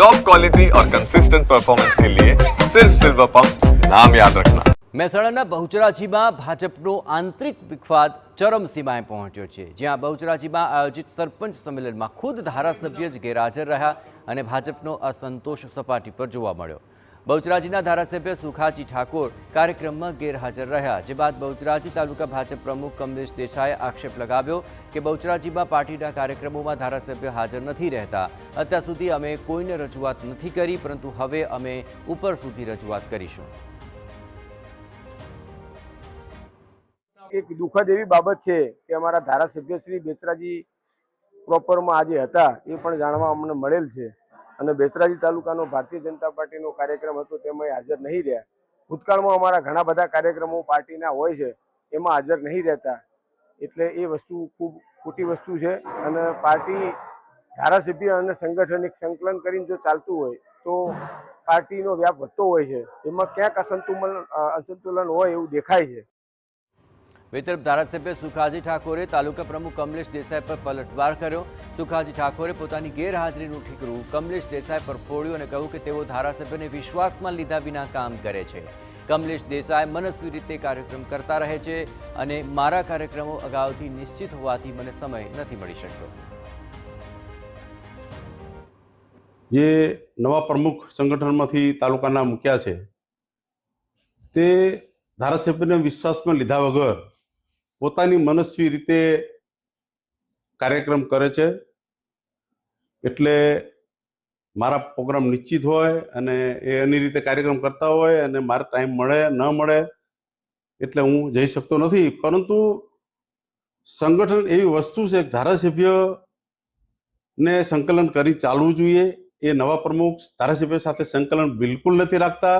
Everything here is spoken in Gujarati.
टॉप क्वालिटी और कंसिस्टेंट परफॉर्मेंस के लिए सिर्फ सिल्वर पंप नाम याद रखना। મહેસાણાના બહુચરાજીમાં ભાજપનો આંતરિક વિખવાદ ચરમસીમાએ પહોંચ્યો છે, જ્યાં બહુચરાજીમાં આયોજિત સરપંચ સંમેલનમાં ખુદ ધારાસભ્ય જ ગેરહાજર રહ્યા અને ભાજપનો અસંતોષ સપાટી પર જોવા મળ્યો। બહુચરાજીના ધારાસભ્ય સુખાજી ઠાકોર કાર્યક્રમમાં ગેરહાજર રહ્યા, જે બાદ બહુચરાજી તાલુકા ભાજપ પ્રમુખ કમલેશ દેસાઈએ આક્ષેપ લગાવ્યો કે બહુચરાજીમાં પાર્ટીના કાર્યક્રમોમાં ધારાસભ્ય હાજર નથી રહેતા। અત્યાર સુધી અમે કોઈને રજૂઆત નથી કરી, પરંતુ હવે અમે ઉપર સુધી રજૂઆત કરીશું। एक दुखद एवी बाबत है कि अमरा धारासभ्य श्री बेचराजी प्रोपर में आज हता ए पण जाणवा अमने मळेल छे अने बेचराजी तालुकानो भारतीय जनता पार्टीनो कार्यक्रम हतो तेमां हाजर नहीं रह्या। भूतकाळमां अमारा घणा बधा कार्यक्रमो पार्टीना होय छे एमां हाजर नहीं रहता, एटले ए वस्तु खूब खोटी वस्तु छे अने पार्टी धारासभ्य अने संगठन एक संकलन करीने जो चालतुं होय तो पार्टीनो व्याप वधतो होय छे, एमां क्यांक असंतुलन होय एवुं देखाय छे। બીજી તરફ ધારાસભ્ય સુખાજી ઠાકોરે તાલુકા પ્રમુખ કમલેશ દેસાઈ પર પલટવાર કર્યો। સુખાજી ઠાકોરે પોતાની ગેરહાજરીનું ઠીકરું કમલેશ દેસાઈ પર ફોડ્યું અને કહ્યું કે તેઓ ધારાસભ્યને વિશ્વાસમાં લીધા વિના કામ કરે છે। કમલેશ દેસાઈ મનસ્વી રીતે કાર્યક્રમ કરતા રહે છે અને મારા કાર્યક્રમો અગાઉથી નિશ્ચિત હોવાથી મને સમય નથી મળી શકતો। જે નવા પ્રમુખ સંગઠનમાંથી તાલુકાના મૂક્યા છે તે ધારાસભ્યને વિશ્વાસમાં લીધા વગર પોતાની મનસ્વી રીતે કાર્યક્રમ કરે છે। એટલે મારા પ્રોગ્રામ નિશ્ચિત હોય અને એની રીતે કાર્યક્રમ કરતા હોય અને મારે ટાઈમ મળે ન મળે એટલે હું જઈ શકતો નથી। પરંતુ સંગઠન એવી વસ્તુ છે કે ધારાસભ્યને સંકલન કરી ચાલવું જોઈએ। એ નવા પ્રમુખ ધારાસભ્ય સાથે સંકલન બિલકુલ નથી રાખતા।